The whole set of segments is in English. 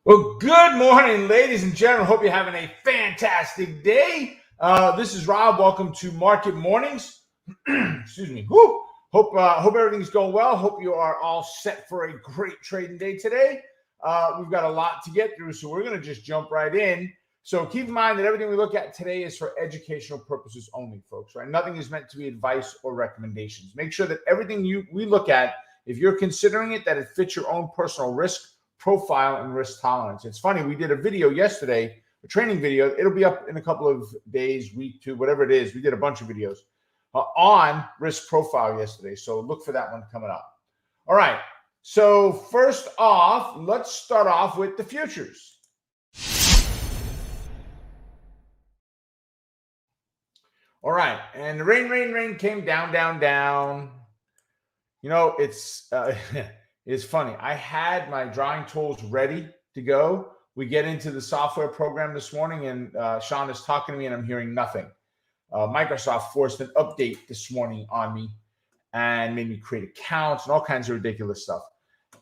Well, good morning, ladies and gentlemen. Hope you're having a fantastic day. This is Rob. Welcome to Market Mornings. Excuse me. Woo. Hope everything's going well. Hope you are all set for a great trading day today. We've got a lot to get through, so we're going to just jump right in. So keep in mind that everything we look at today is for educational purposes only, folks. Right? Nothing is meant to be advice or recommendations. Make sure that everything we look at, if you're considering it, that it fits your own personal risk profile and risk tolerance. It's funny, we did a video yesterday, a training video. It'll be up in a couple of days, week 2, whatever it is. We did a bunch of videos on risk profile yesterday. So look for that one coming up. All right. So first off, let's start off with the futures. All right. And the rain came down. You know, it's funny. I had my drawing tools ready to go. We get into the software program this morning, and Sean is talking to me, and I'm hearing nothing. Microsoft forced an update this morning on me and made me create accounts and all kinds of ridiculous stuff.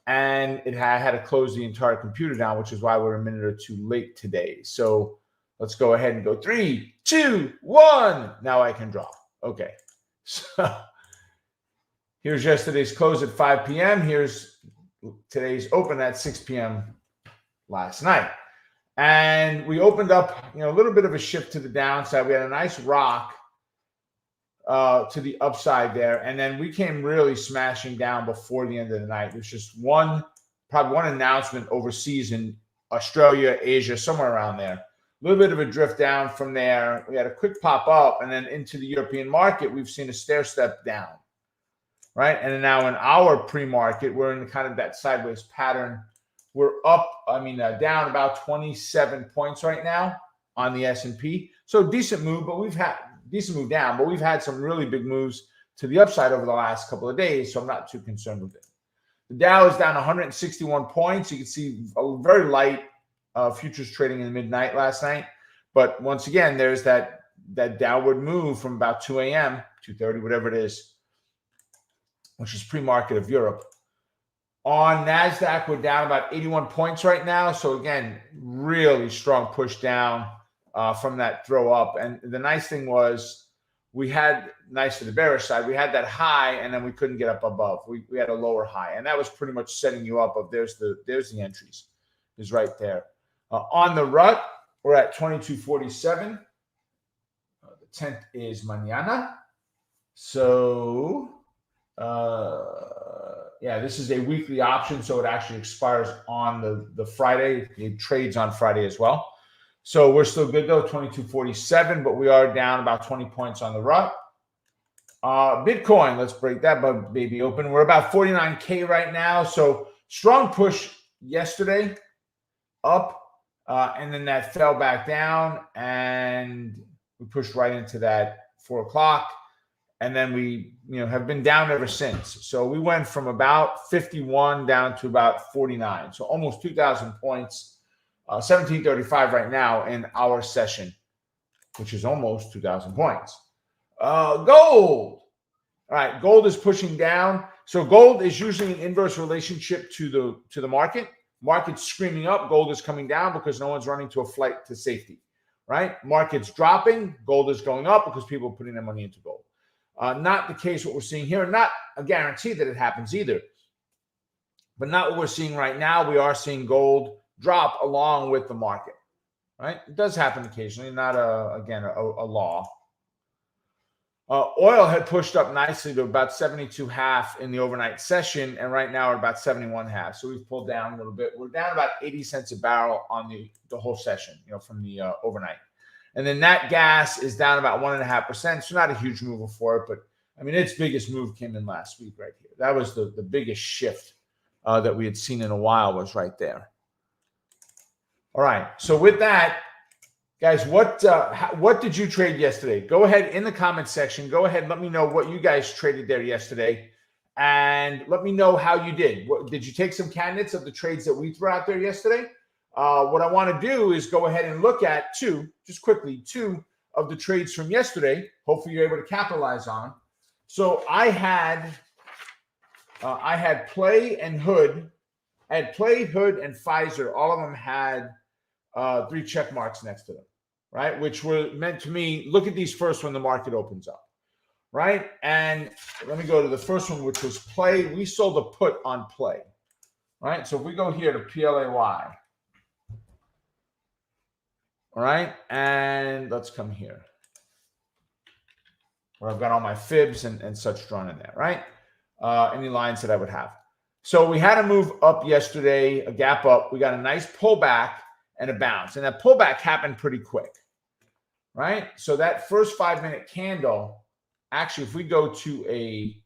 And I had to close the entire computer down, which is why we're a minute or two late today. So let's go ahead and go 3, 2, 1. Now I can draw. Okay. So here's yesterday's close at 5 p.m. Here's today's open at 6 p.m. last night. And we opened up, a little bit of a shift to the downside. We had a nice rock to the upside there. And then we came really smashing down before the end of the night. There's just probably one announcement overseas in Australia, Asia, somewhere around there. A little bit of a drift down from there. We had a quick pop up, and then into the European market, we've seen a stair step down. Right. And now in our pre-market, we're in kind of that sideways pattern. We're up, down about 27 points right now on the S&P. So decent move, but we've had decent move down, but we've had some really big moves to the upside over the last couple of days. So I'm not too concerned with it. The Dow is down 161 points. You can see a very light futures trading in the midnight last night. But once again, there's that downward move from about 2 a.m., 2:30, whatever it is, which is pre-market of Europe. On NASDAQ, we're down about 81 points right now. So again, really strong push down from that throw up. And the nice thing was we had, nice to the bearish side, we had that high and then we couldn't get up above. We had a lower high. And that was pretty much setting you up of there's the entries is right there. On the RUT, we're at 2247. The 10th is mañana. So this is a weekly option, so it actually expires on the Friday. It trades on Friday as well. So we're still good though, 2247, but we are down about 20 points on the RUT. Bitcoin, let's break that baby open. We're about 49K right now. So strong push yesterday up, and then that fell back down, and we pushed right into that 4 o'clock. And then we, have been down ever since. So we went from about 51 down to about 49. So almost 2,000 points, 1735 right now in our session, which is almost 2,000 points. Gold. All right, gold is pushing down. So gold is usually an inverse relationship to the market. Market's screaming up, gold is coming down because no one's running to a flight to safety, right? Market's dropping, gold is going up because people are putting their money into gold. Not the case what we're seeing here. Not a guarantee that it happens either. But not what we're seeing right now. We are seeing gold drop along with the market. Right? It does happen occasionally, not a law. Oil had pushed up nicely to about 72.5 in the overnight session, and right now we're about 71.5. So we've pulled down a little bit. We're down about 80 cents a barrel on the whole session, from the overnight. And then nat gas is down about 1.5%. So not a huge mover for it, but I mean, its biggest move came in last week right here. That was the biggest shift that we had seen in a while, was right there. All right. So with that, guys, what did you trade yesterday? Go ahead in the comment section. Go ahead and let me know what you guys traded there yesterday. And let me know how you did. Did you take some candidates of the trades that we threw out there yesterday? What I want to do is go ahead and look at two of the trades from yesterday. Hopefully you're able to capitalize on them. So I had Play and Hood. I had Play, Hood, and Pfizer. All of them had 3 check marks next to them, right? Which were meant to me, look at these first when the market opens up, right? And let me go to the first one, which was Play. We sold a put on Play, right? So if we go here to PLAY, all right, and let's come here where I've got all my fibs and such drawn in there, right? Any lines that I would have. So we had a move up yesterday, a gap up. We got a nice pullback and a bounce. And that pullback happened pretty quick, right? So that first 5-minute candle, actually, if we go to a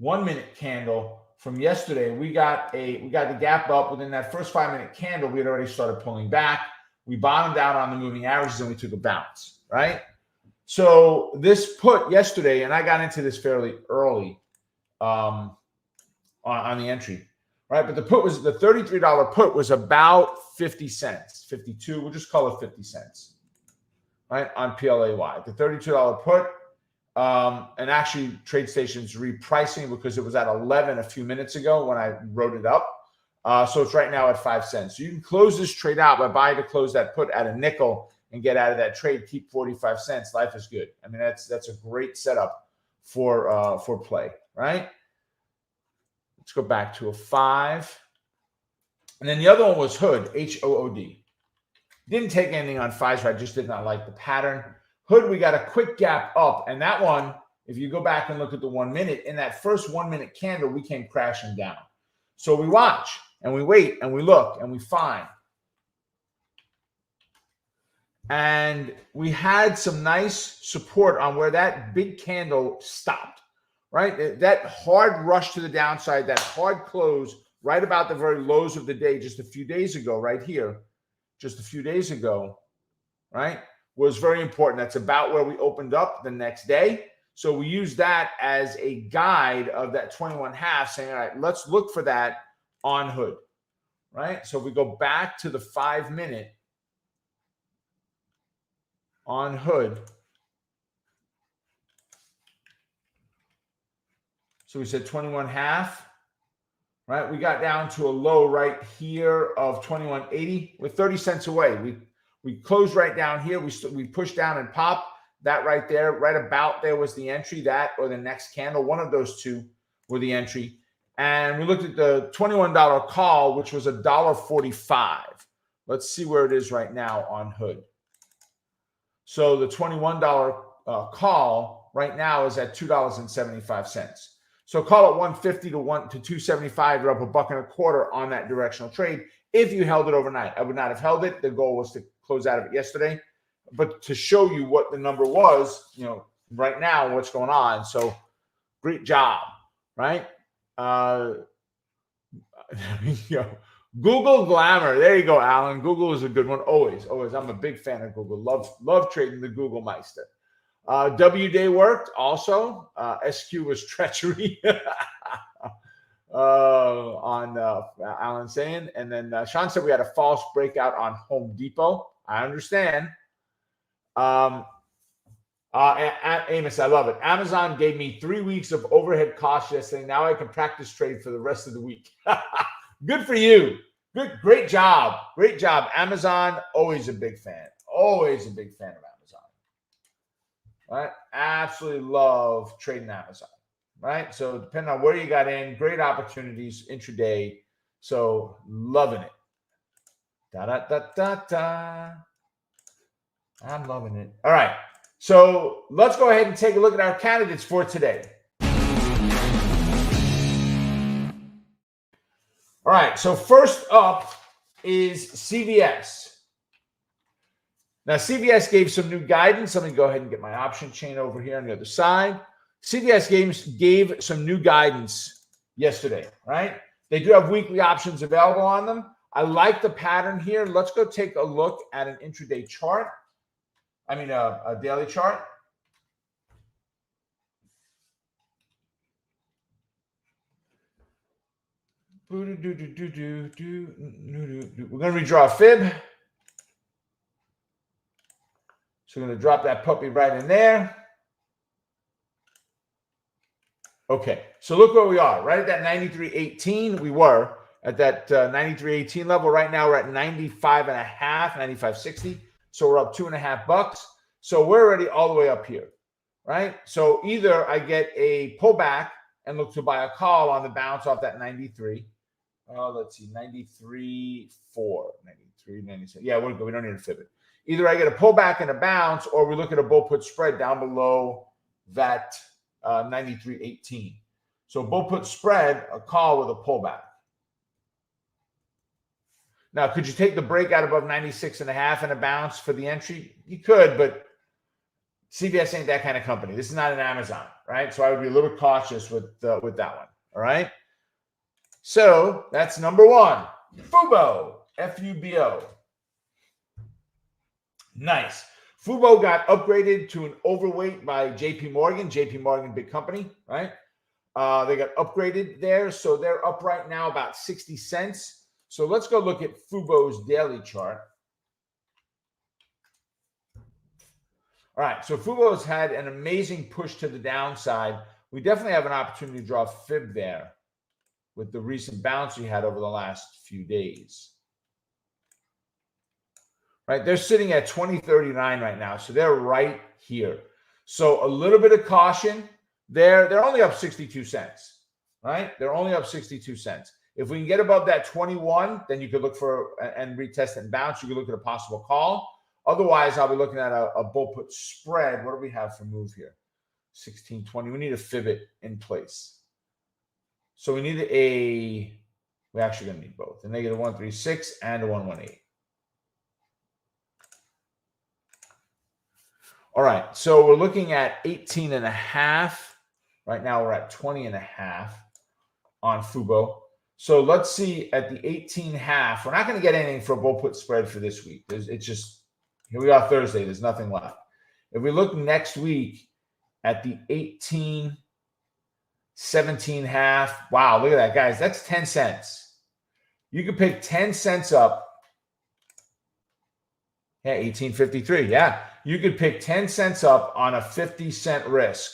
1-minute candle from yesterday, we got the gap up. Within that first 5-minute candle, we had already started pulling back. We bottomed out on the moving averages and we took a bounce, right? So this put yesterday, and I got into this fairly early on the entry, right? But the $33 put was about 50 cents, 52. We'll just call it 50 cents, right? On PLAY, the $32 put, and actually TradeStation's repricing because it was at 11 a few minutes ago when I wrote it up. So it's right now at 5 cents. So you can close this trade out by buying to close that put at a nickel and get out of that trade. Keep 45 cents. Life is good. I mean, that's a great setup for Play, right? Let's go back to a 5. And then the other one was Hood, H-O-O-D. Didn't take anything on Pfizer. I just did not like the pattern. Hood, we got a quick gap up. And that one, if you go back and look at the 1 minute, in that first 1-minute candle, we came crashing down. So we watch and we wait and we look and we find. And we had some nice support on where that big candle stopped, right? That hard rush to the downside, that hard close right about the very lows of the day just a few days ago, right here, just a few days ago, right, was very important. That's about where we opened up the next day. So we used that as a guide of that 21.5, saying, all right, let's look for that on Hood, right? So if we go back to the 5-minute on Hood, so we said 21.5, right? We got down to a low right here of 21.80. We're 30 cents away. We closed right down here. We pushed down and popped. That right there, right about there was the entry, that or the next candle. One of those two were the entry. And we looked at the $21 call, which was $1.45. Let's see where it is right now on Hood. So the $21 call right now is at $2.75. So call it 150 to 275. You're up $1.25 on that directional trade. If you held it overnight, I would not have held it. The goal was to close out of it yesterday, but to show you what the number was, right now, what's going on. So great job, right? Google Glamour. There you go, Alan. Google is a good one. Always. I'm a big fan of Google. Love trading the Google Meister. W Day worked also. SQ was treachery on Alan saying. And then Sean said we had a false breakout on Home Depot. I understand. Amos, I love it. Amazon gave me 3 weeks of overhead costs yesterday. Now I can practice trade for the rest of the week. Good for you. Great job. Great job. Amazon, always a big fan. Always a big fan of Amazon. Right? Absolutely love trading Amazon. Right? So depending on where you got in, great opportunities intraday. So loving it. Da da da da da. I'm loving it. All right. So let's go ahead and take a look at our candidates for today. All right, so first up is CVS. Now, CVS gave some new guidance. Let me go ahead and get my option chain over here on the other side. CVS gave some new guidance yesterday, right? They do have weekly options available on them. I like the pattern here. Let's go take a look at an intraday chart. I mean, a daily chart. We're going to redraw a fib. So we're going to drop that puppy right in there. Okay, so look where we are. Right at that 93.18, we were at that 93.18 level. Right now, we're at 95.5, 95.60. So we're up $2.50. So we're already all the way up here, right? So either I get a pullback and look to buy a call on the bounce off that 93. Let's see, 93.4, 93, 97. Yeah, we're good. We don't need to fib it. Either I get a pullback and a bounce, or we look at a bull put spread down below that 93.18. So bull put spread, a call with a pullback. Now, could you take the breakout above 96.5 and a bounce for the entry? You could, but CVS ain't that kind of company. This is not an Amazon, right? So I would be a little cautious with that one. All right. So that's number one. FUBO, F-U-B-O. Nice. FUBO got upgraded to an overweight by JP Morgan. JP Morgan, big company, right? They got upgraded there. So they're up right now about 60 cents. So let's go look at FUBO's daily chart. All right. So FUBO's had an amazing push to the downside. We definitely have an opportunity to draw a fib there with the recent bounce we had over the last few days. Right, they're sitting at 20.39 right now, so they're right here. So a little bit of caution. They're only up 62 cents, right? They're only up 62 cents. If we can get above that 21, then you could look for and retest and bounce. You could look at a possible call. Otherwise, I'll be looking at a bull put spread. What do we have for move here? 16.20. We need a fib it in place. So we need we're actually going to need both, a negative 136 and a 118. All right, so we're looking at 18.5. Right now we're at 20.5 on FUBO. So let's see at the 18.5. We're not going to get anything for a bull put spread for this week. It's just, here we are Thursday. There's nothing left. If we look next week at the 18, 17.5. Wow, look at that, guys. That's 10 cents. You could pick 10 cents up. Yeah, 18.53. Yeah. You could pick 10 cents up on a 50-cent risk,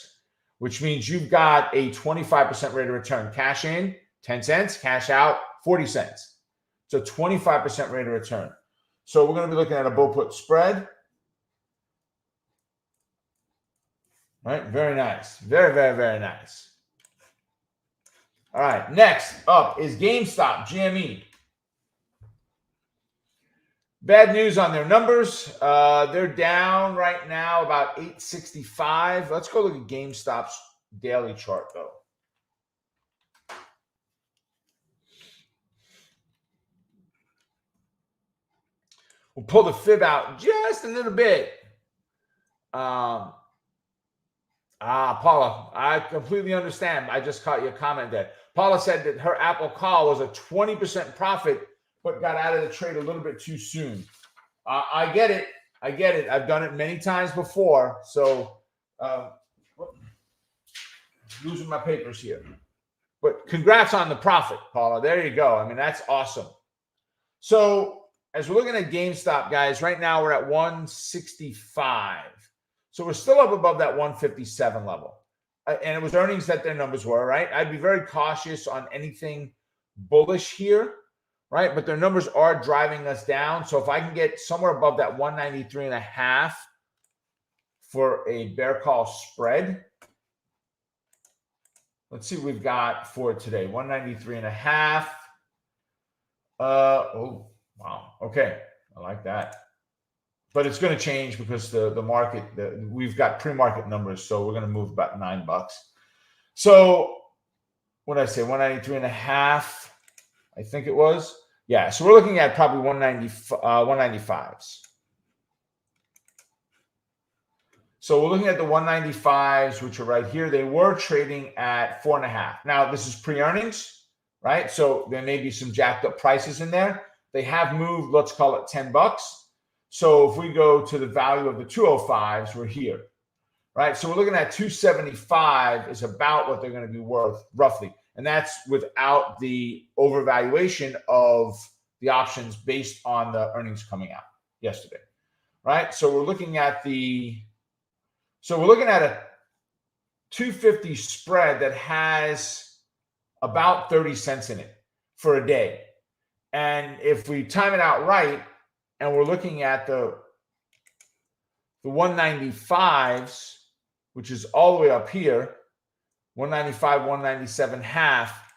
which means you've got a 25% rate of return. Cash in, 10 cents. Cash out, 40 cents. So 25% rate of return. So we're going to be looking at a bull put spread. All right, very nice. Very, very, very nice. All right, next up is Gamestop Gme. Bad news on their numbers. They're down right now about 865. Let's go look at GameStop's daily chart, though. We'll pull the fib out just a little bit. Paula, I completely understand. I just caught your comment there. Paula said that her Apple call was a 20% profit, but got out of the trade a little bit too soon. I get it. I get it. I've done it many times before. So, losing my papers here. But congrats on the profit, Paula. There you go. I mean, that's awesome. So, as we're looking at GameStop, guys, right now we're at 165. So we're still up above that 157 level. And it was earnings that their numbers were, right? I'd be very cautious on anything bullish here, right? But their numbers are driving us down. So if I can get somewhere above that 193.5 for a bear call spread, let's see what we've got for today. 193.5. Oh, wow. Okay. I like that. but it's going to change because the market, we've got pre-market numbers, so we're going to move about $9. So what did I say? 193.5, I think it was. Yeah, so we're looking at probably 195s. So we're looking at the 195s, which are right here. They were trading at 4.5. Now, this is pre-earnings, right? So there may be some jacked up prices in there. They have moved, let's call it $10. So if we go to the value of the 205s, we're here, right? So we're looking at 275 is about what they're going to be worth, roughly. And that's without the overvaluation of the options based on the earnings coming out yesterday, right? So we're looking at a 250 spread that has about 30 cents in it for a day. And if we time it out right, and we're looking at the 195s, which is all the way up here, 195, 197 half,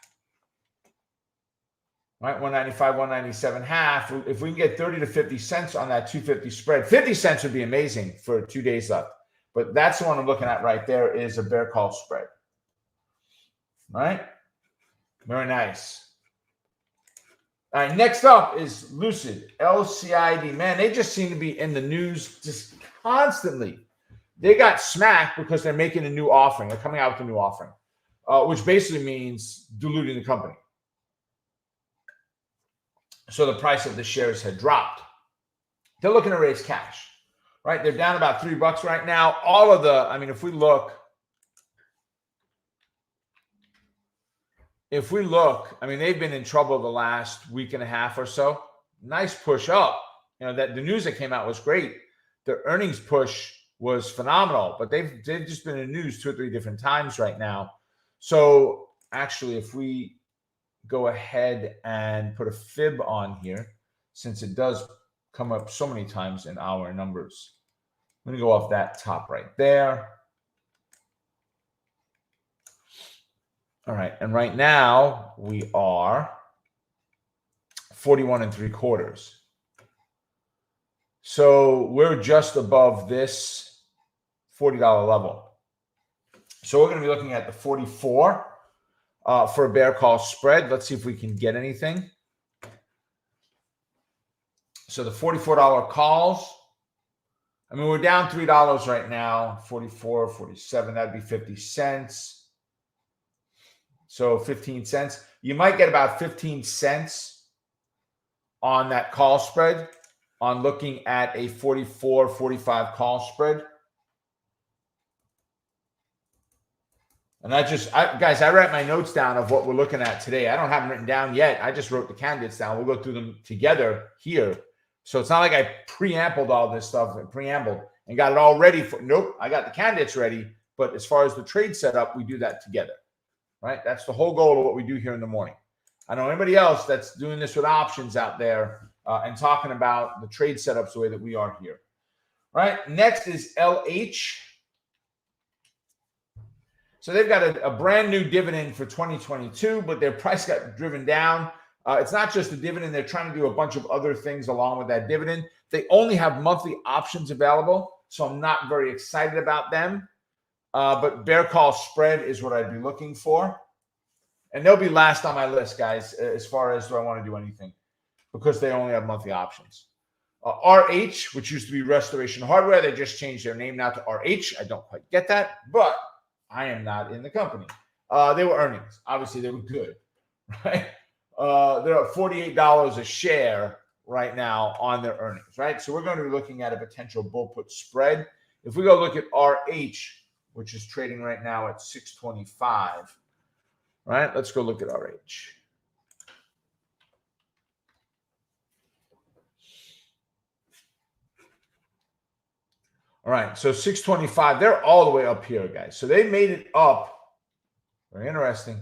right? 195, 197 half. If we can get 30 to 50 cents on that 250 spread, 50 cents would be amazing for 2 days left. But that's the one I'm looking at right there, is a bear call spread. All right? Very nice. All right, next up is Lucid, LCID. Man, they just seem to be in the news just constantly. They got smacked because they're making a new offering. They're coming out with a new offering, which basically means diluting the company. So the price of the shares had dropped. They're looking to raise cash, right? They're down about $3 right now. All of the, I mean, if we look, I mean, they've been in trouble the last week and a half or so. Nice push up. You know, that the news that came out was great. The earnings push was phenomenal, but they've just been in the news 2 or 3 different times right now. So actually, if we go ahead and put a fib on here, since it does come up so many times in our numbers, I'm going to go off that top right there. All right, and right now we are 41 3/4. So we're just above this $40 level. So we're going to be looking at the 44 for a bear call spread. Let's see if we can get anything. So the $44 calls. I mean, we're down $3 right now. 44, 47, that'd be 50 cents. So 15 cents. You might get about 15 cents on that call spread on looking at a 44, 45 call spread. And guys, I write my notes down of what we're looking at today. I don't have them written down yet. I just wrote the candidates down. We'll go through them together here. So it's not like I preambled all this stuff and got it all ready for. Nope, I got the candidates ready. But as far as the trade setup, we do that together, right? That's the whole goal of what we do here in the morning. I know anybody else that's doing this with options out there and talking about the trade setups the way that we are here, right? Next is LH. So they've got a brand new dividend for 2022, but their price got driven down. It's not just the dividend. They're trying to do a bunch of other things along with that dividend. They only have monthly options available, so I'm not very excited about them. But bear call spread is what I'd be looking for. And they'll be last on my list, guys, as far as do I want to do anything, because they only have monthly options. RH, which used to be Restoration Hardware, they just changed their name now to RH. I don't quite get that, but I am not in the company. They were earnings. Obviously, they were good, right? They're at $48 a share right now on their earnings, right? So we're going to be looking at a potential bull put spread. If we go look at RH, which is trading right now at 625, right? Let's go look at RH. All right, so 625, they're all the way up here, guys. So they made it up. Very interesting.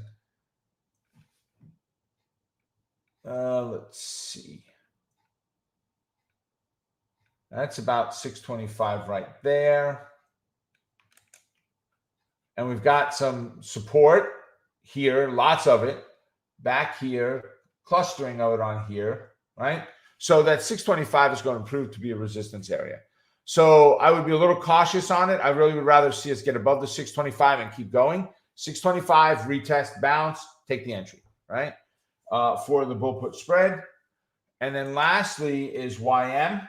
Let's see. That's about 625 right there. And we've got some support here, lots of it, back here, clustering of it on here, right? So that 625 is going to prove to be a resistance area. So I would be a little cautious on it. I really would rather see us get above the 625 and keep going. 625, retest, bounce, take the entry, right? For the bull put spread. And then lastly is YM.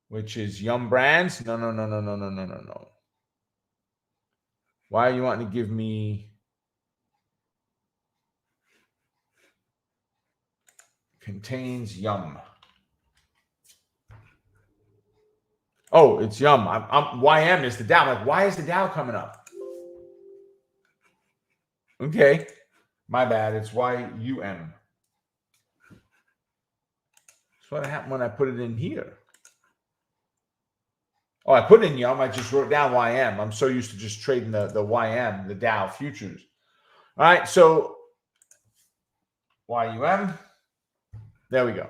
Which is Yum Brands. No. Why are you wanting to give me contains Yum? Oh, it's Yum. YM is the Dow. I'm like, why is the Dow coming up? Okay. My bad. It's YUM. That's what happened when I put it in here. Oh, I put in Yum. I just wrote down YM. I'm so used to just trading the YM, the Dow futures. All right, so YUM. There we go.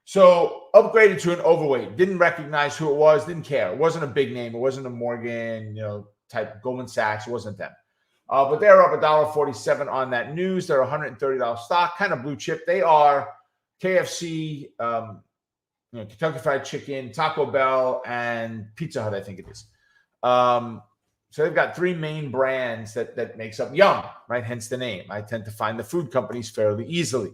So upgraded to an overweight. Didn't recognize who it was. Didn't care. It wasn't a big name. It wasn't a Morgan, type Goldman Sachs. It wasn't them. But they're up $1.47 on that news. They're $130 stock, kind of blue chip. They are KFC, Kentucky Fried Chicken, Taco Bell, and Pizza Hut, I think it is. So they've got three main brands that makes up Yum, right? Hence the name. I tend to find the food companies fairly easily.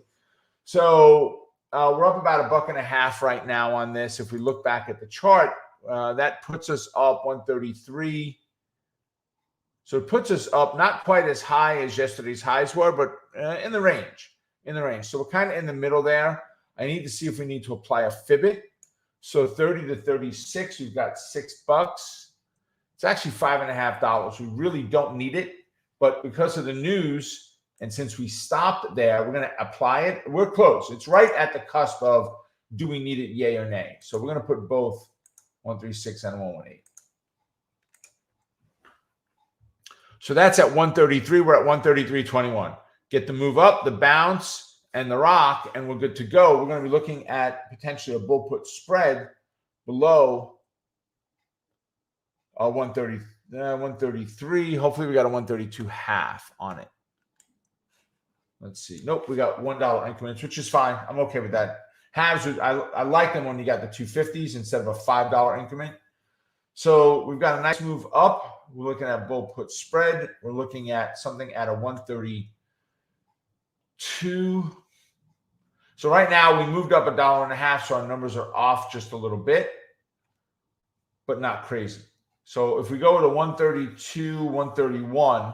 So we're up about $1.50 right now on this. If we look back at the chart, that puts us up 133. So it puts us up not quite as high as yesterday's highs were, but in the range. So we're kind of in the middle there. I need to see if we need to apply a Fibit. So 30 to 36, we've got $6. It's actually $5.50. We really don't need it, but because of the news, and since we stopped there, we're going to apply it. We're close. It's right at the cusp of do we need it, yay or nay. So we're going to put both 136 and 118. So that's at 133. We're at 133.21. Get the move up, the bounce, and the rock, and we're good to go. We're going to be looking at potentially a bull put spread below 133. Hopefully we got a 132.5 on it. Let's see. Nope, we got $1 increments, which is fine. I'm okay with that. Halves, I like them when you got the 250s instead of a $5 increment. So we've got a nice move up. We're looking at bull put spread. We're looking at something at a 132. So right now we moved up $1.50, so our numbers are off just a little bit, but not crazy. So if we go to 132, 131,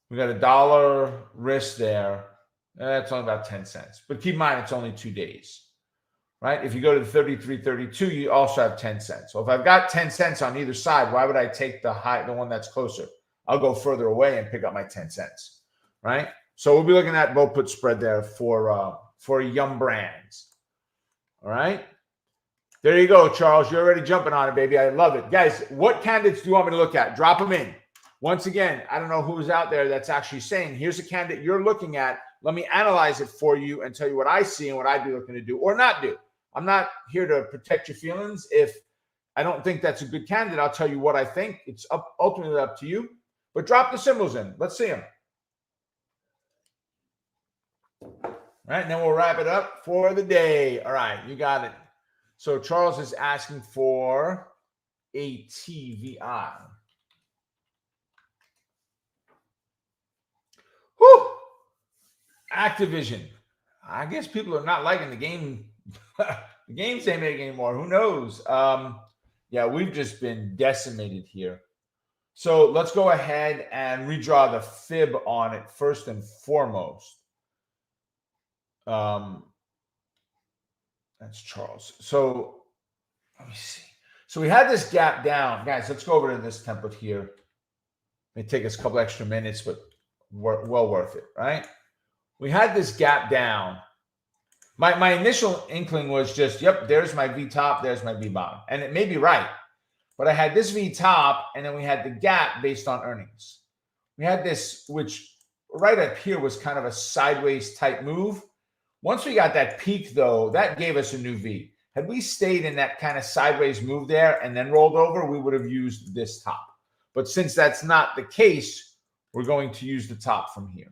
we got $1 risk there. That's only about 10 cents. But keep in mind, it's only 2 days, right? If you go to 33.32, you also have 10 cents. So if I've got 10 cents on either side, why would I take the one that's closer? I'll go further away and pick up my 10 cents, right? So we'll be looking at bull put spread there for Yum Brands. All right. There you go, Charles. You're already jumping on it, baby. I love it. Guys, what candidates do you want me to look at? Drop them in. Once again, I don't know who's out there that's actually saying, here's a candidate you're looking at. Let me analyze it for you and tell you what I see and what I'd be looking to do or not do. I'm not here to protect your feelings. If I don't think that's a good candidate, I'll tell you what I think. It's ultimately up to you. But drop the symbols in. Let's see them. All right, and then we'll wrap it up for the day. All right, you got it. So Charles is asking for ATVI. Whew. Activision. I guess people are not liking the game. The games they make anymore. Who knows? Yeah, we've just been decimated here. So let's go ahead and redraw the fib on it first and foremost. That's Charles. So let me see. So we had this gap down. Guys, let's go over to this template here. It may take us a couple extra minutes, but well worth it, right? We had this gap down. My initial inkling was just, yep, there's my V top, there's my V bottom. And it may be right. But I had this V top, and then we had the gap based on earnings. We had this, which right up here was kind of a sideways type move. Once we got that peak, though, that gave us a new V. Had we stayed in that kind of sideways move there and then rolled over, we would have used this top. But since that's not the case, we're going to use the top from here.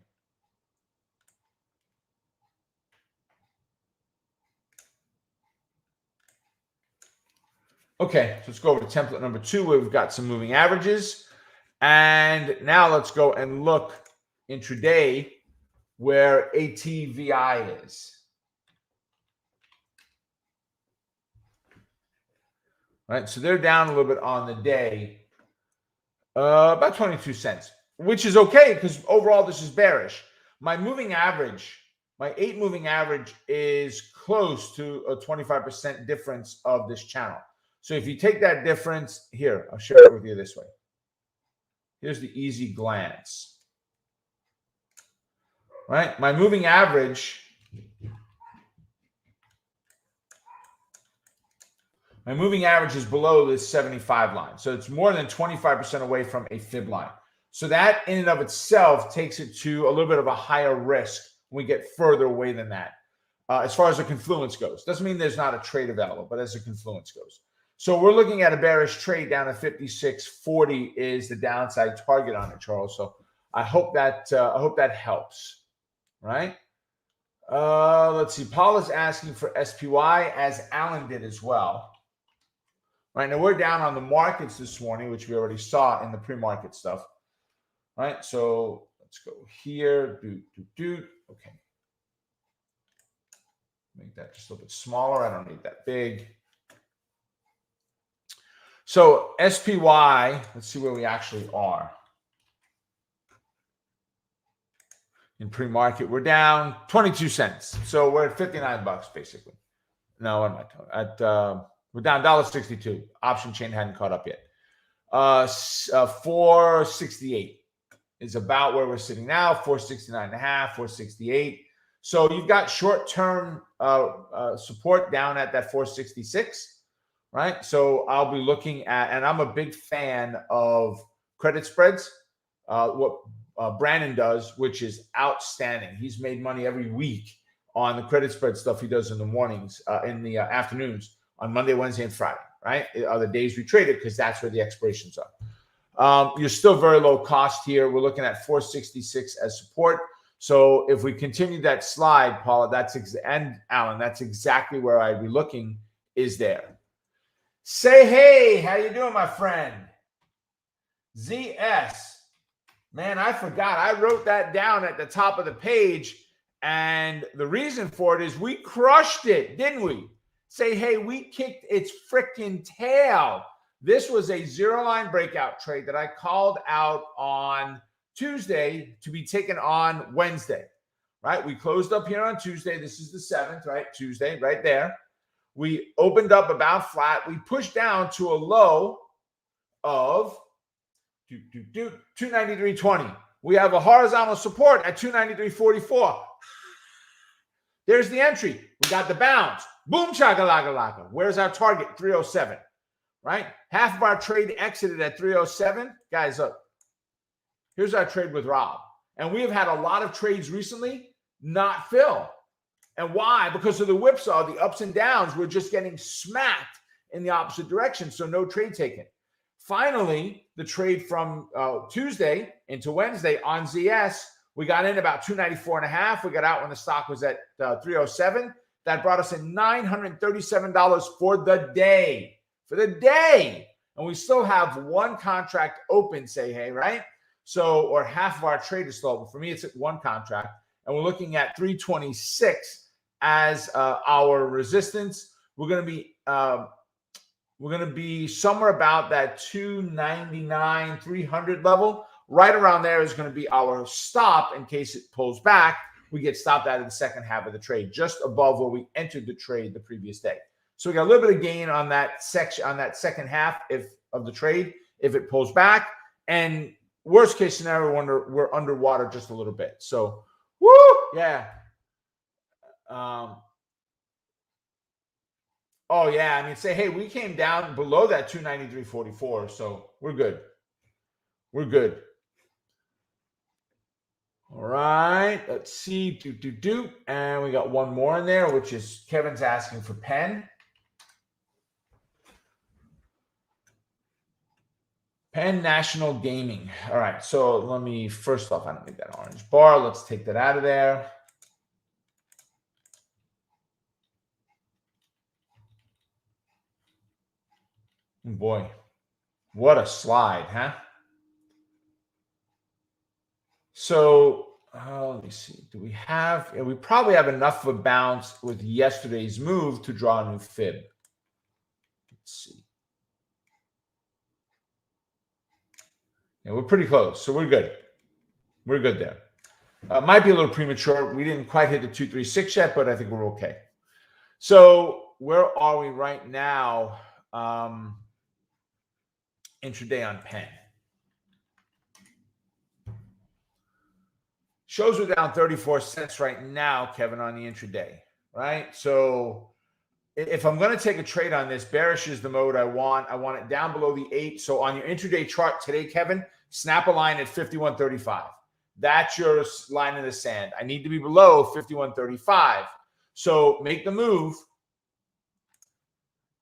Okay, so let's go over to template number 2 where we've got some moving averages. And now let's go and look intraday where ATVI is. Right, so they're down a little bit on the day, about 22 cents, which is okay because overall this is bearish. My moving average, my 8 moving average is close to a 25% difference of this channel. So if you take that difference here, I'll share it with you this way. Here's the easy glance. Right, my moving average. My moving average is below this 75 line. So it's more than 25% away from a fib line. So that in and of itself takes it to a little bit of a higher risk when we get further away than that. As far as the confluence goes. Doesn't mean there's not a trade available, but as the confluence goes. So we're looking at a bearish trade down to 56.40 is the downside target on it, Charles. So I hope that helps, right? Let's see. Paul is asking for SPY as Alan did as well. Right now, we're down on the markets this morning, which we already saw in the pre-market stuff. Right, so let's go here. Okay. Make that just a little bit smaller. I don't need that big. So SPY, let's see where we actually are. In pre-market, we're down 22 cents. So we're at 59 bucks, basically. No, what am I talking at? We're down $1.62. Option chain hadn't caught up yet. 468 is about where we're sitting now. 469.5, 468. So you've got short-term support down at that 466, right? So I'll be looking at, and I'm a big fan of credit spreads. What Brandon does, which is outstanding. He's made money every week on the credit spread stuff he does in the mornings, in the afternoons. On Monday, Wednesday, and Friday, right? Are the days we trade it because that's where the expirations are. You're still very low cost here. We're looking at 466 as support. So if we continue that slide, Paula, and Alan, that's exactly where I'd be looking is there. Say hey, how you doing, my friend? ZS. Man, I forgot. I wrote that down at the top of the page. And the reason for it is we crushed it, didn't we? Say, hey, we kicked its freaking tail. This was a zero line breakout trade that I called out on Tuesday to be taken on Wednesday, right? We closed up here on Tuesday. This is the 7th, right? Tuesday, right there. We opened up about flat. We pushed down to a low of 293.20. We have a horizontal support at 293.44. There's the entry. We got the bounce. Boom, chaka-laka-laka. Where's our target? 307, right? Half of our trade exited at 307. Guys, look. Here's our trade with Rob. And we have had a lot of trades recently not fill. And why? Because of the whipsaw, the ups and downs. We're just getting smacked in the opposite direction, so no trade taken. Finally, the trade from Tuesday into Wednesday on ZS, we got in about 294.5. We got out when the stock was at 307. That brought us in $937 for the day. For the day. And we still have one contract open, say, hey, right? So, or half of our trade is still open. For me, it's at one contract. And we're looking at 326 as our resistance. We're going to be somewhere about that 299, 300 level. Right around there is going to be our stop in case it pulls back. We get stopped out of the second half of the trade, just above where we entered the trade the previous day. So we got a little bit of gain on that section, on that second half of the trade if it pulls back. And worst case scenario, we're underwater just a little bit. So, woo, yeah. Oh yeah, I mean, say, hey, we came down below that 293.44, so we're good. We're good. All right, let's see. And we got one more in there, which is Kevin's asking for pen. Penn National Gaming. All right. So let me, first off, I don't need that orange bar. Let's take that out of there. Boy, what a slide, huh? So let me see. Do we have, we probably have enough of a bounce with yesterday's move to draw a new fib. Let's see. Yeah, we're pretty close. So we're good. We're good there. Might be a little premature. We didn't quite hit the 236 yet, but I think we're okay. So where are we right now? Intraday on Penn. Shows we're down 34 cents right now, Kevin, on the intraday, right? So if I'm going to take a trade on this, bearish is the mode I want. I want it down below the 8. So on your intraday chart today, Kevin, snap a line at 51.35. That's your line in the sand. I need to be below 51.35. So make the move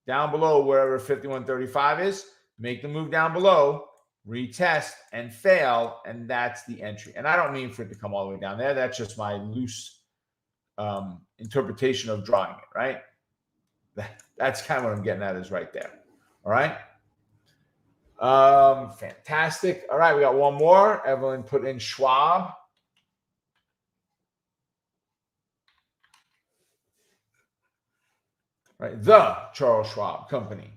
down below wherever 51.35 is. Make the move down below, retest and fail, and that's the entry. And I don't mean for it to come all the way down there. That's just my loose interpretation of drawing it, right? That's kind of what I'm getting at, is right there. All right. Fantastic. All right, we got one more. Evelyn put in Schwab. Right, the Charles Schwab Company.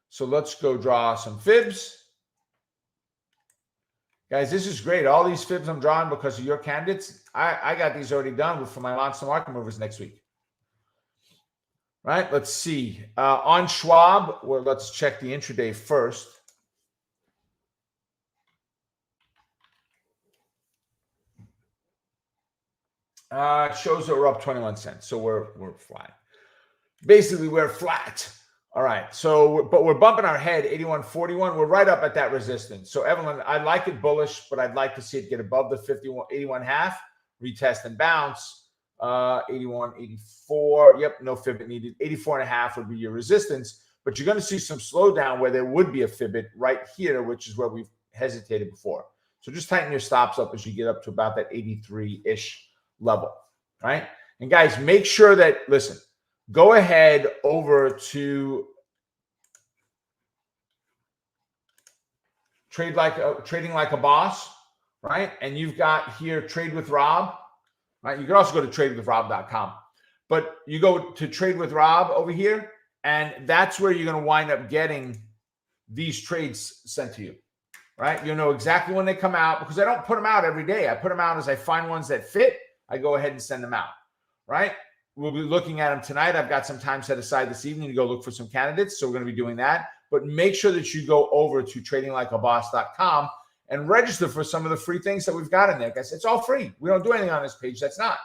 So let's go draw some fibs. Guys, this is great. All these fibs I'm drawing because of your candidates. I got these already done for my Monster Market Movers next week. Right, let's see. On Schwab, well, let's check the intraday first. Shows that we're up 21 cents. So we're flat. Basically, we're flat. All right. So, but we're bumping our head, 81.41. We're right up at that resistance. So, Evelyn, I like it bullish, but I'd like to see it get above the 81.5, retest and bounce. 81.84. Yep, no fib needed. 84.5 would be your resistance. But you're going to see some slowdown where there would be a fib right here, which is where we've hesitated before. So just tighten your stops up as you get up to about that 83-ish level, right? And guys, make sure that, listen, go ahead over to Trading Like a Boss, right? And you've got here Trade with Rob, right? You can also go to tradewithrob.com, but you go to Trade with Rob over here, and that's where you're going to wind up getting these trades sent to you, right? You'll know exactly when they come out, because I don't put them out every day. I put them out as I find ones that fit. I go ahead and send them out, right? We'll be looking at them tonight. I've got some time set aside this evening to go look for some candidates. So we're going to be doing that. But make sure that you go over to tradinglikeaboss.com and register for some of the free things that we've got in there. Guys, it's all free. We don't do anything on this page. That's not.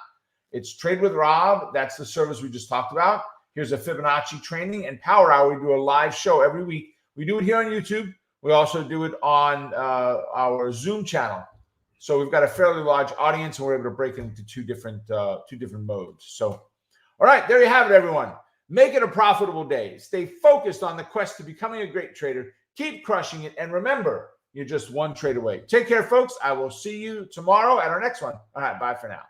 It's Trade with Rob. That's the service we just talked about. Here's a Fibonacci training and Power Hour. We do a live show every week. We do it here on YouTube. We also do it on our Zoom channel. So we've got a fairly large audience, and we're able to break it into two different modes. So, all right, there you have it, everyone. Make it a profitable day. Stay focused on the quest to becoming a great trader. Keep crushing it. And remember, you're just one trade away. Take care, folks. I will see you tomorrow at our next one. All right, bye for now.